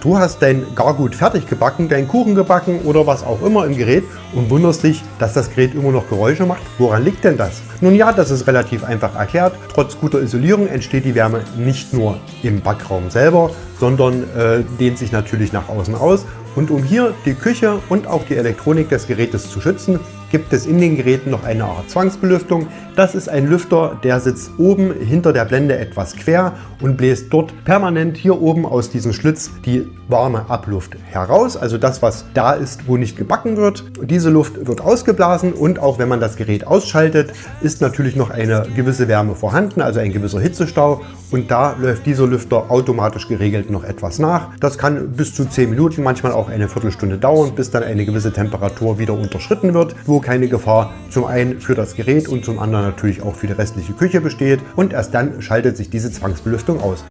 Du hast dein Gargut fertig gebacken, deinen Kuchen gebacken oder was auch immer im Gerät und wunderst dich, dass das Gerät immer noch Geräusche macht. Woran liegt denn das? Nun ja, das ist relativ einfach erklärt. Trotz guter Isolierung entsteht die Wärme nicht nur im Backraum selber, sondern dehnt sich natürlich nach außen aus. Und um hier die Küche und auch die Elektronik des Gerätes zu schützen, gibt es in den Geräten noch eine Art Zwangsbelüftung. Das ist ein Lüfter, der sitzt oben hinter der Blende etwas quer und bläst dort permanent hier oben aus diesem Schlitz die warme Abluft heraus. Also das, was da ist, wo nicht gebacken wird. Diese Luft wird ausgeblasen und auch wenn man das Gerät ausschaltet, ist natürlich noch eine gewisse Wärme vorhanden, also ein gewisser Hitzestau. Und da läuft dieser Lüfter automatisch geregelt noch etwas nach. Das kann bis zu 10 Minuten, manchmal auch eine Viertelstunde dauern, bis dann eine gewisse Temperatur wieder unterschritten wird, wo keine Gefahr zum einen für das Gerät und zum anderen natürlich auch für die restliche Küche besteht. Und erst dann schaltet sich diese Zwangsbelüftung aus.